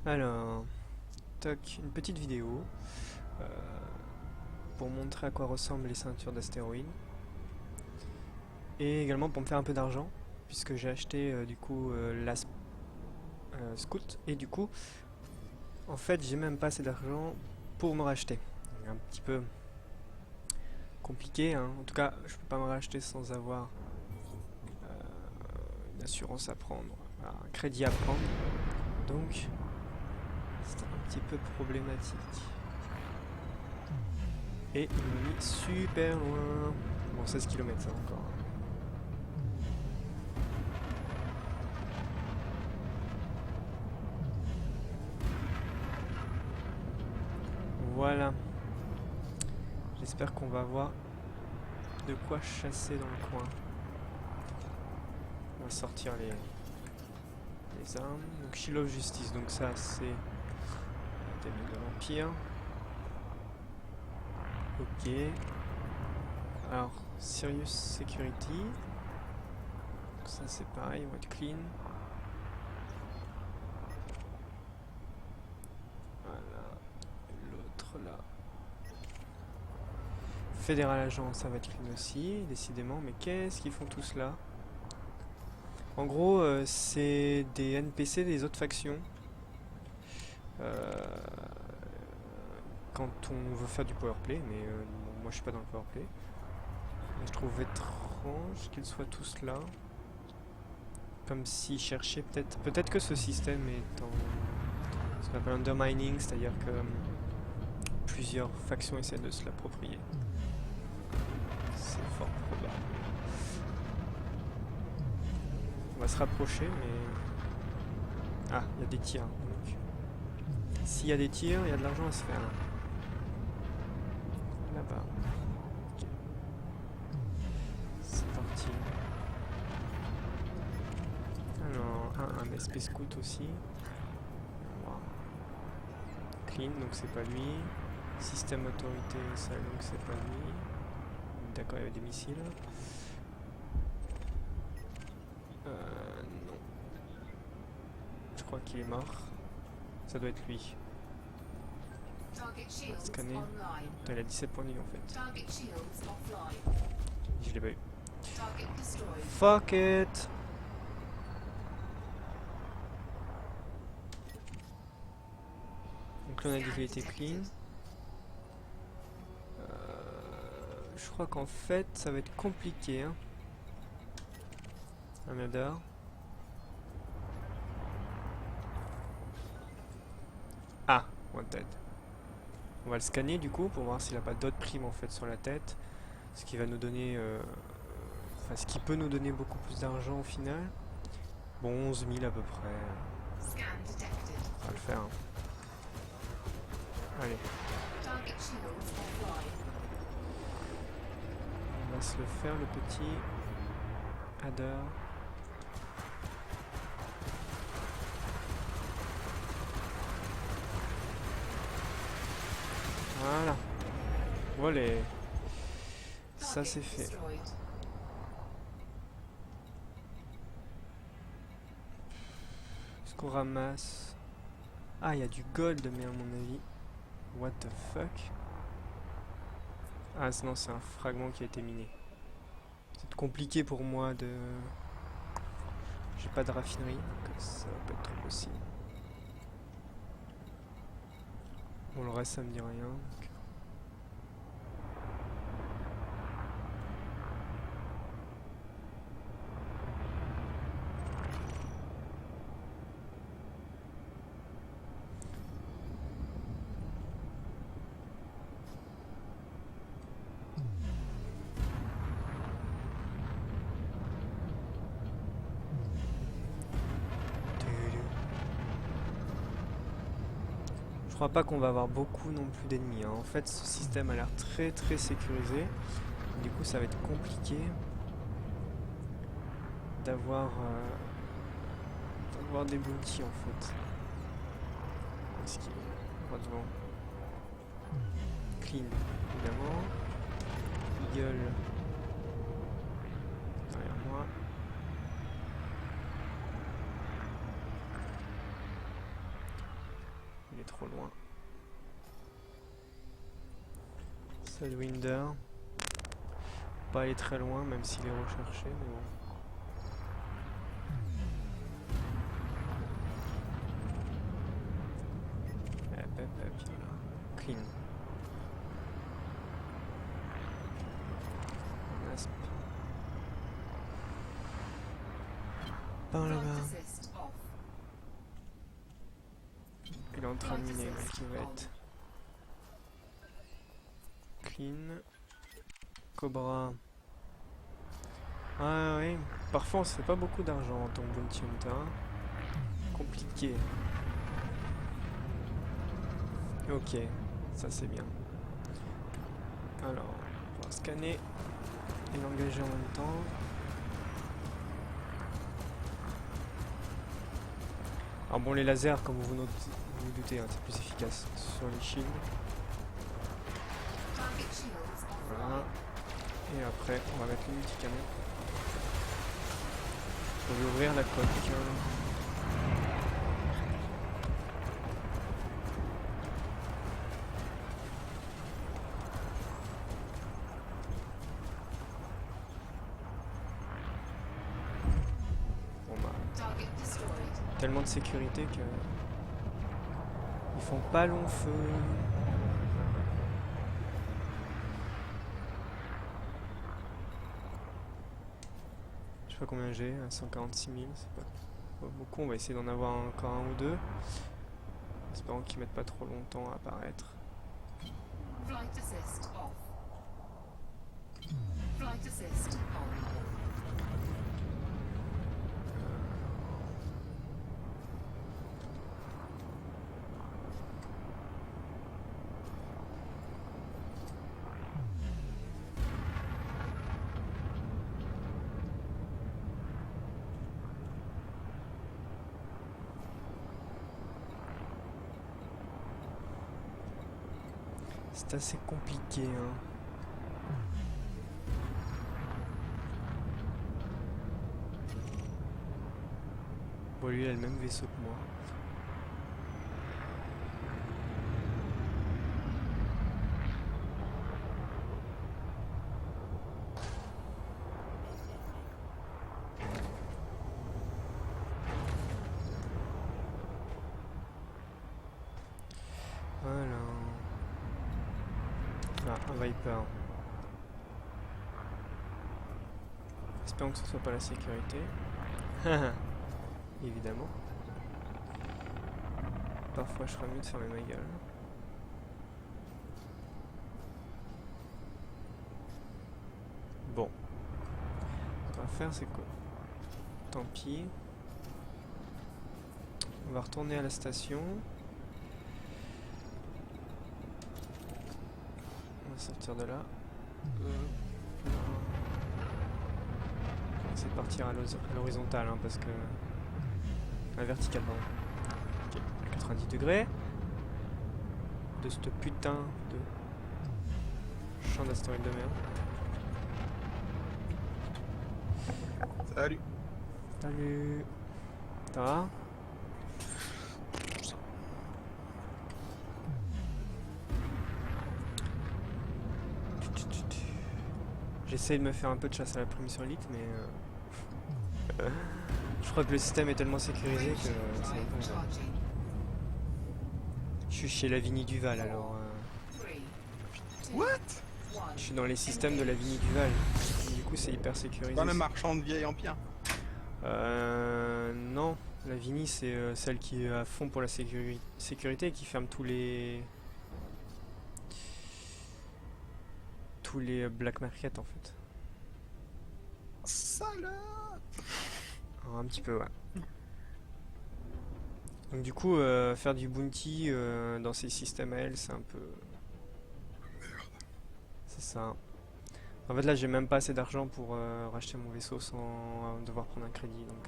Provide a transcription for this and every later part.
Alors, toc, une petite vidéo euh, pour montrer à quoi ressemblent les ceintures d'astéroïdes et également pour me faire un peu d'argent puisque j'ai acheté du coup la Scout et du coup en fait j'ai même pas assez d'argent pour me racheter. Un petit peu compliqué hein. En tout cas je peux pas me racheter sans avoir une assurance à prendre, voilà, un crédit à prendre, donc c'est un petit peu problématique. Et il m'a mis super loin. Bon, 16 km ça encore. Voilà. J'espère qu'on va avoir de quoi chasser dans le coin. On va sortir les armes. Donc Shield of Justice, donc ça c'est des mines de l'Empire. Ok. Alors, Sirius Security. Donc ça c'est pareil, on va être clean. Voilà. L'autre là. Fédéral Agent, ça va être clean aussi, décidément. Mais qu'est-ce qu'ils font tous là? En gros, c'est des NPC des autres factions. Euh, quand on veut faire du powerplay, mais bon, moi je suis pas dans le powerplay. Et je trouve étrange qu'ils soient tous là. Comme s'ils cherchaient peut-être que ce système est en ce qu'on appelle undermining, c'est-à-dire que plusieurs factions essaient de se l'approprier. C'est fort probable. On va se rapprocher, mais... Ah, il y a des tirs. Donc, s'il y a des tirs, il y a de l'argent à se faire. Là-bas. Ok. C'est parti. Alors, un MSP Scout aussi. Wow. Clean, donc c'est pas lui. Système autorité, ça donc c'est pas lui. D'accord, il y avait des missiles. Non. Je crois qu'il est mort. Ça doit être lui. On va scanner. Putain, il a 17 points de vie en fait. Je l'ai pas eu. Fuck it! Donc là on a dit qu'il était clean. Je crois qu'en fait ça va être compliqué. Hein. Un murder. Ah, wanted. On va le scanner du coup pour voir s'il a pas d'autres primes en fait sur la tête. Ce qui va nous donner... Enfin, ce qui peut nous donner beaucoup plus d'argent au final. Bon, 11 000 à peu près. On va le faire. Hein. Allez. On va se le faire le petit adder. Voilà. Voilà. Ça c'est fait. Est-ce qu'on ramasse... Ah, il y a du gold, mais à mon avis... What the fuck? Ah non, c'est un fragment qui a été miné. C'est compliqué pour moi de... J'ai pas de raffinerie, donc ça va pas être trop possible. Bon, le reste ça me dit rien. Donc... Je crois pas qu'on va avoir beaucoup non plus d'ennemis. Hein. En fait, ce système a l'air très très sécurisé. Du coup, ça va être compliqué d'avoir des bounties en fait. Est-ce qu'il est devant? Clean, évidemment. Eagle derrière moi. trop loin. Sidewinder. Pas aller très loin, même s'il est recherché, mais bon. Hop, hop, hop, voilà. Clean. Asp. Par là-bas. Il est en train de miner, mec, il va être clean. Cobra. Ah oui, parfois on se fait pas beaucoup d'argent en tant que bounty hunter. Compliqué. Ok, ça c'est bien. Alors, on va scanner et l'engager en même temps. Alors bon, les lasers, comme vous vous doutez, hein, c'est plus efficace sur les shields. Voilà. Et après, on va mettre le multicanon. On va ouvrir la coque. Bon bah, tellement de sécurité que ils font pas long feu. Je sais pas combien j'ai, 146 000, c'est pas beaucoup, on va essayer d'en avoir encore un ou deux. Espérons qu'ils mettent pas trop longtemps à apparaître. Flight assist off. Flight assist on. C'est assez compliqué, hein. Bon, lui, il a le même vaisseau que moi. Voilà. Ah, un Viper. Espérons que ce soit pas la sécurité. Évidemment. Parfois, je ferais mieux de fermer ma gueule. Bon. Ce qu'on va faire, c'est quoi? Tant pis. On va retourner à la station. On va sortir de là. On va essayer de partir à l'horizontale, hein, parce que... à la verticale, pardon. Ok, à 90 degrés. De ce putain de champ d'astéroïdes de merde. Salut. Salut. Ça va? J'essaye de me faire un peu de chasse à la plume sur Elite, mais je crois que le système est tellement sécurisé que c'est bon. Je suis chez Lavigny Duval, alors What? je suis dans les systèmes de Lavigny Duval. Du coup, c'est hyper sécurisé. Pas le marchand de vieille empire. Non, Lavigny c'est celle qui est à fond pour la sécurité et qui ferme tous les black market en fait. Salope. Alors, un petit peu, ouais. Donc du coup, faire du bounty dans ces systèmes à elle, c'est un peu... C'est ça. En fait là, j'ai même pas assez d'argent pour racheter mon vaisseau sans devoir prendre un crédit, donc...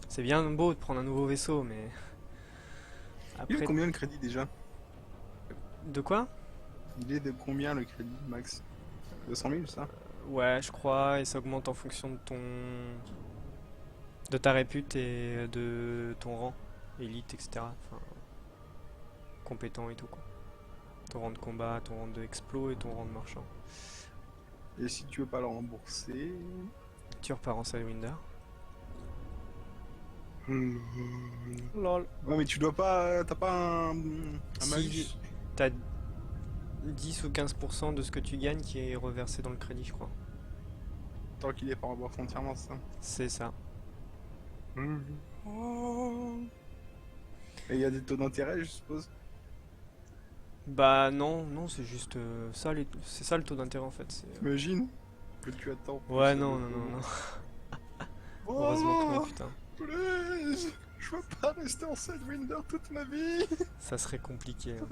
C'est bien beau de prendre un nouveau vaisseau, mais... Il est Après... combien le crédit déjà? De quoi? Il est de combien le crédit max? 200 000 ça? Ouais, je crois, et ça augmente en fonction de ton... de ta répute et de ton rang. élite, etc. Enfin, compétent et tout quoi. Ton rang de combat, ton rang de explo et ton rang de marchand. Et si tu veux pas le rembourser... Tu repars en Sidewinder. Ouais, Lol. mais tu dois pas... T'as pas un malus. Si t'as 10 ou 15% de ce que tu gagnes qui est reversé dans le crédit, je crois. Tant qu'il est pas remboursé entièrement, c'est ça. C'est ça. Oh. Et il y a des taux d'intérêt, je suppose. Bah non, non, c'est juste ça, c'est ça le taux d'intérêt en fait. T'imagines que tu attends. Ouais, plus, non, non, non, non. Oh, Heureusement que non, putain. please, je veux pas rester en Sidewinder toute ma vie. Ça serait compliqué, hein.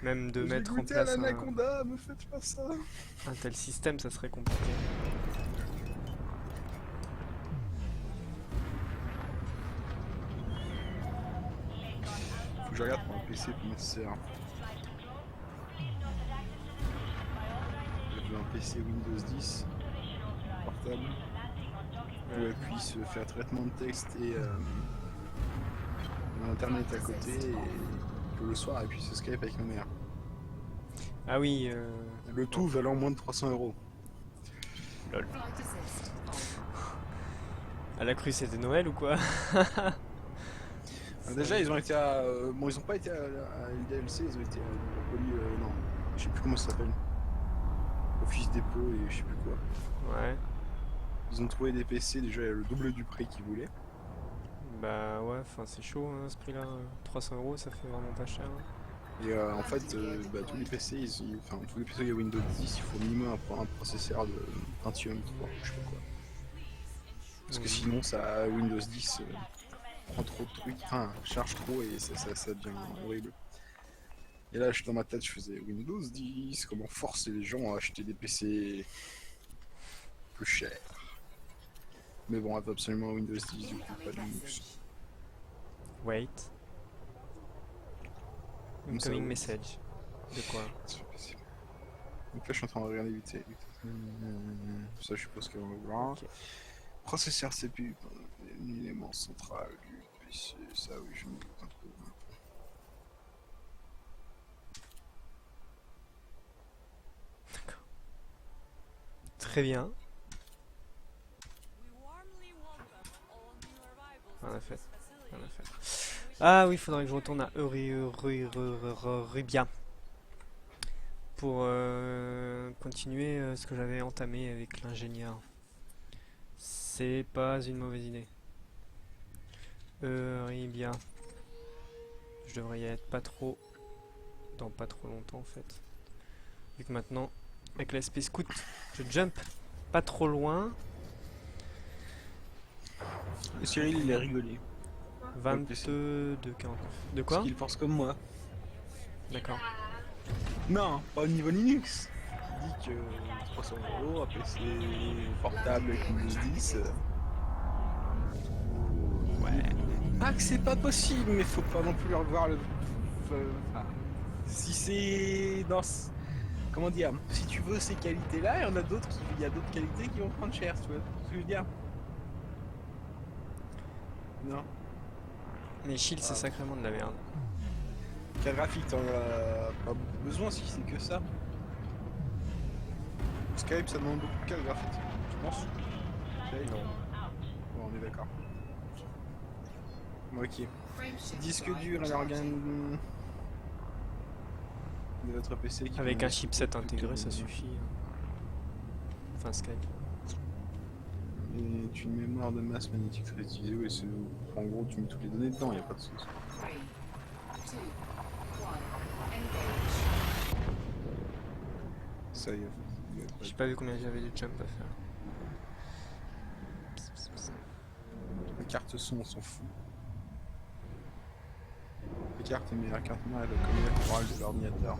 Même de J'ai mettre en goûté à place l'anaconda, me faites pas ça. un tel système, ça serait compliqué. Faut que je regarde pour un PC pour nécessaire. Je veux un PC Windows 10 portable où elle puisse faire traitement de texte et internet à côté et que le soir elle puisse Skype avec ma mère. Ah oui, Le tout valant moins de 300 €. lol. Flight assist on. Elle a cru c'était Noël ou quoi? Déjà ils ont été à... bon ils ont pas été à l'IDLC, ils ont été à Poli... non, je sais plus comment ça s'appelle. Office dépôt et je sais plus quoi. Ouais, Ils ont trouvé des PC déjà le double du prix qu'ils voulaient. bah ouais, enfin c'est chaud hein, ce prix-là. 300 € ça fait vraiment pas cher, hein. Et en fait, tous les PC, enfin tous les PC il y a Windows 10, il faut au minimum un processeur de Pentium 3, je sais pas quoi. Parce que Mhm. sinon ça Windows 10 prend trop de trucs, enfin charge trop et ça devient horrible. Et là, dans ma tête, je faisais Windows 10, comment forcer les gens à acheter des PC plus chers. Mais bon, absolument Windows 10, du coup, pas de Incoming Linux. message. Wait. Comme ça, Incoming ouais. message. De quoi? Sur PC. Donc là, je suis en train de regarder vite fait. Ça, je suppose qu'on va voir. Ok. Processeur CPU, l'élément central du PC, ça oui, je me doute un peu. Très bien. Rien à faire. Rien à faire. Ah oui, il faudrait que je retourne à Rubia pour continuer ce que j'avais entamé avec l'ingénieur. C'est pas une mauvaise idée. Rubia. Je devrais y être pas trop dans pas trop longtemps en fait. Vu que maintenant, avec la SP Scout, je jump pas trop loin. Et Cyril, il a rigolé. 22 de 49. De Parce quoi? qu'il pense comme moi. D'accord. Non, pas au niveau Linux. Il dit que 300 €, un PC portable avec Windows 10. Ouais. Pas que c'est pas possible, mais faut pas non plus revoir le. Enfin, si c'est dans. Comment dire? Si tu veux ces qualités-là, il y en a d'autres il y a d'autres qualités qui vont prendre cher, tu vois ce que je veux dire? Non. Mais Shield, c'est sacrément de la merde. Carte graphique, t'en as pas beaucoup besoin si c'est que ça. Skype, ça demande beaucoup de carte graphique, je pense. Skype. Non. Bon, on est d'accord. Ok. Frameshift Disque drive dur, alors charging. gagne de votre PC qui Avec va un chipset plus intégré, que- ça suffit, hein. Enfin, Skype. Et une mémoire de masse magnétique très utilisée, ouais, en gros tu mets toutes les données dedans, il n'y a pas de souci. 3, 2, 1. Engage. Ça y est. J'ai pas vu combien j'avais de jump à faire. La carte son, on s'en fout. La carte mère, la carte mère, elle va comme la chorale de l'ordinateur.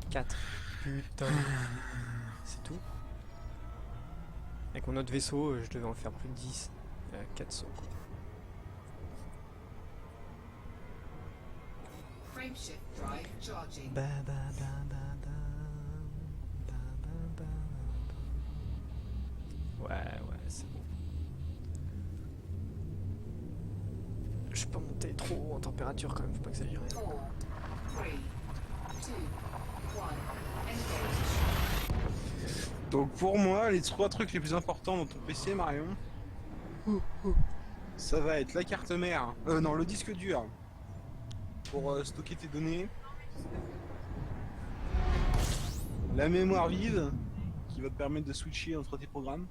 4. Putain. C'est tout. Avec mon autre vaisseau, je devais en faire plus de 10. 400 quoi. Frameshift drive charging. Ba, ba, ba, ba, ba. Ba, ba, ba, ba. Ouais, c'est bon. Je peux monter monter trop en température quand même, faut pas exagérer. 4, 3, 2, 1, engage. Donc pour moi, les 3 trucs les plus importants dans ton PC, Marion, ça va être la carte mère, non, le disque dur pour stocker tes données, la mémoire vive qui va te permettre de switcher entre tes programmes.